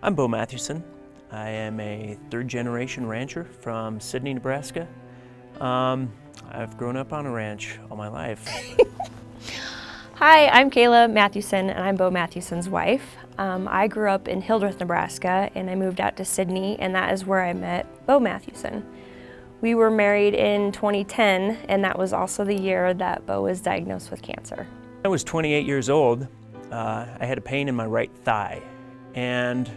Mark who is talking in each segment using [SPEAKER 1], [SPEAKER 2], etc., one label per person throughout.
[SPEAKER 1] I'm Beau Mathewson. I am a third-generation rancher from Sidney, Nebraska. I've grown up on a ranch all my life.
[SPEAKER 2] Hi, I'm Kayla Mathewson, and I'm Beau Mathewson's wife. I grew up in Hildreth, Nebraska, and I moved out to Sidney, and that is where I met Beau Mathewson. We were married in 2010, and that was also the year that Beau was diagnosed with cancer.
[SPEAKER 1] I was 28 years old. I had a pain in my right thigh, and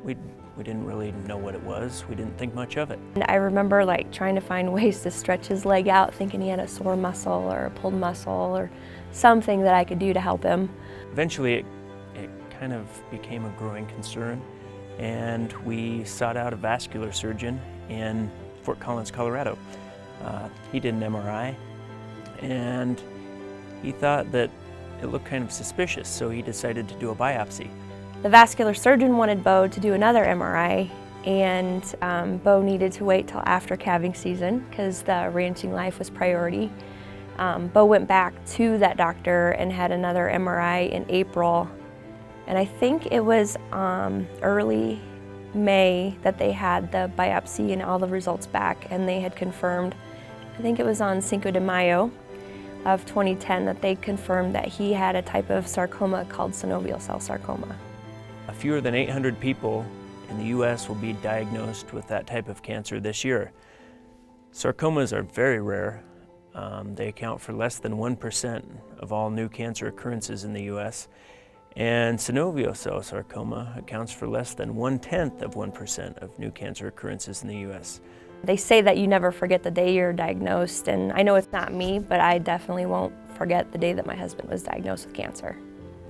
[SPEAKER 1] we didn't really know what it was. We didn't think much of it.
[SPEAKER 2] And I remember trying to find ways to stretch his leg out, thinking he had a sore muscle or a pulled muscle or something that I could do to help him.
[SPEAKER 1] Eventually, it kind of became a growing concern, and we sought out a vascular surgeon in Fort Collins, Colorado. He did an MRI, and he thought that it looked kind of suspicious, so he decided to do a biopsy.
[SPEAKER 2] The vascular surgeon wanted Beau to do another MRI, and Beau needed to wait till after calving season because the ranching life was priority. Beau went back to that doctor and had another MRI in April, and I think it was early May that they had the biopsy and all the results back, and they had confirmed, I think it was on Cinco de Mayo of 2010, that they confirmed that he had a type of sarcoma called synovial cell sarcoma.
[SPEAKER 1] Fewer than 800 people in the U.S. will be diagnosed with that type of cancer this year. Sarcomas are very rare. They account for less than 1% of all new cancer occurrences in the U.S. And synovial cell sarcoma accounts for less than 1/10 of 1% of new cancer occurrences in the U.S.
[SPEAKER 2] They say that you never forget the day you're diagnosed, and I know it's not me, but I definitely won't forget the day that my husband was diagnosed with cancer.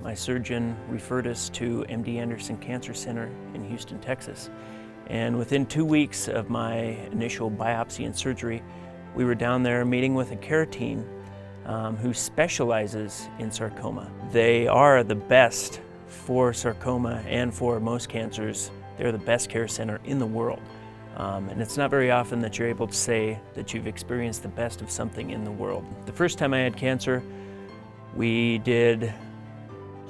[SPEAKER 1] My surgeon referred us to MD Anderson Cancer Center in Houston, Texas. And within 2 weeks of my initial biopsy and surgery, we were down there meeting with a care team who specializes in sarcoma. They are the best for sarcoma and for most cancers. They're the best care center in the world. And it's not very often that you're able to say that you've experienced the best of something in the world. The first time I had cancer, we did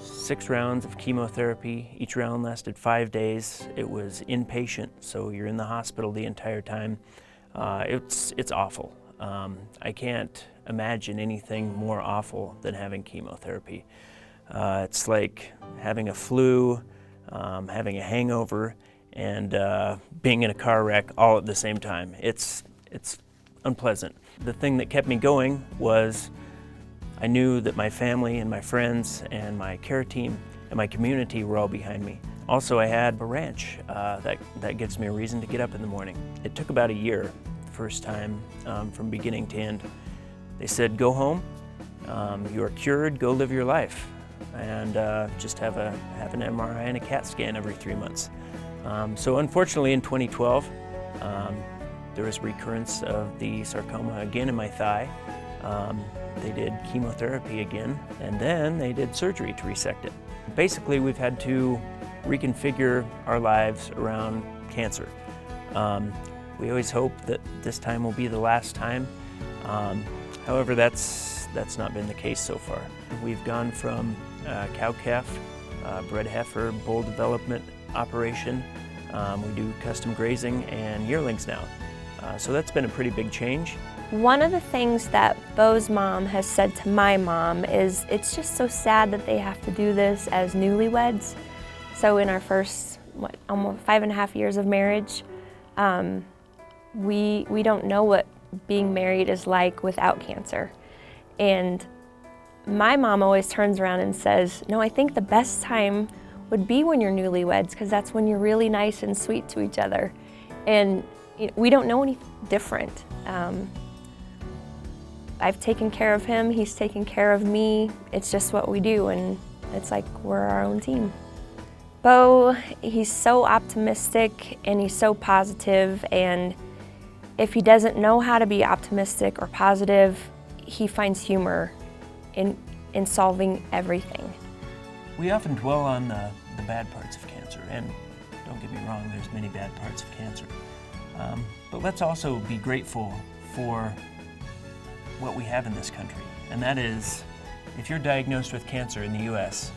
[SPEAKER 1] 6 rounds of chemotherapy. Each round lasted 5 days. It was inpatient, so you're in the hospital the entire time. It's awful. I can't imagine anything more awful than having chemotherapy. It's like having a flu, having a hangover, and being in a car wreck all at the same time. It's unpleasant. The thing that kept me going was I knew that my family and my friends and my care team and my community were all behind me. Also, I had a ranch that gives me a reason to get up in the morning. It took about a year, the first time, from beginning to end. They said, go home, you are cured, go live your life, and just have an MRI and a CAT scan every 3 months. So unfortunately in 2012, there was recurrence of the sarcoma again in my thigh. They did chemotherapy again, and then they did surgery to resect it. Basically, we've had to reconfigure our lives around cancer. We always hope that this time will be the last time. However, that's not been the case so far. We've gone from cow-calf, bred heifer, bull development operation. We do custom grazing and yearlings now. So that's been a pretty big change.
[SPEAKER 2] One of the things that Beau's mom has said to my mom is it's just so sad that they have to do this as newlyweds. So in our first, almost 5.5 years of marriage, we don't know what being married is like without cancer. And my mom always turns around and says, no, I think the best time would be when you're newlyweds, because that's when you're really nice and sweet to each other. And we don't know any different. I've taken care of him, he's taken care of me. It's just what we do, and it's like we're our own team. Beau, he's so optimistic and he's so positive, and if he doesn't know how to be optimistic or positive, he finds humor in solving everything.
[SPEAKER 1] We often dwell on the bad parts of cancer, and don't get me wrong, there's many bad parts of cancer. But let's also be grateful for what we have in this country, and that is, if you're diagnosed with cancer in the U.S.,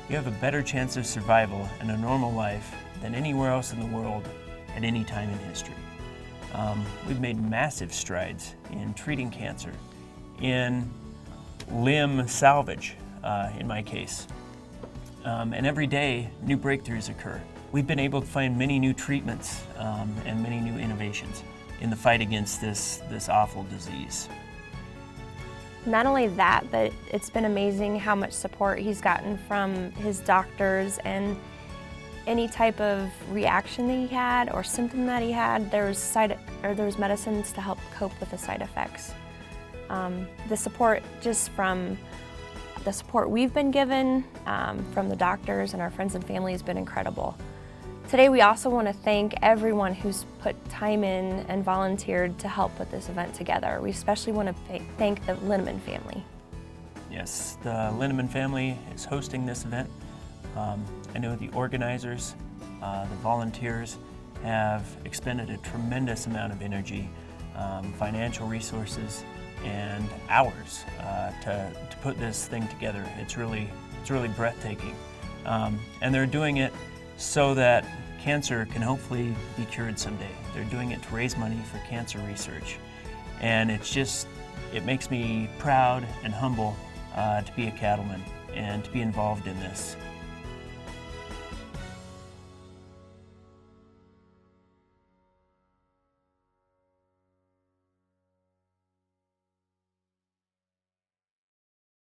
[SPEAKER 1] you have a better chance of survival and a normal life than anywhere else in the world at any time in history. We've made massive strides in treating cancer, in limb salvage, in my case. And every day, new breakthroughs occur. We've been able to find many new treatments and many new innovations in the fight against this awful disease.
[SPEAKER 2] Not only that, but it's been amazing how much support he's gotten from his doctors, and any type of reaction that he had or symptom that he had, there was medicines to help cope with the side effects. The support just from the support we've been given from the doctors and our friends and family has been incredible. Today we also want to thank everyone who's put time in and volunteered to help put this event together. We especially want to thank the Linneman family.
[SPEAKER 1] Yes, the Linneman family is hosting this event. I know the organizers, the volunteers have expended a tremendous amount of energy, financial resources, and hours to put this thing together. It's really breathtaking. And they're doing it so that cancer can hopefully be cured someday. They're doing it to raise money for cancer research. And it makes me proud and humble to be a cattleman and to be involved in this.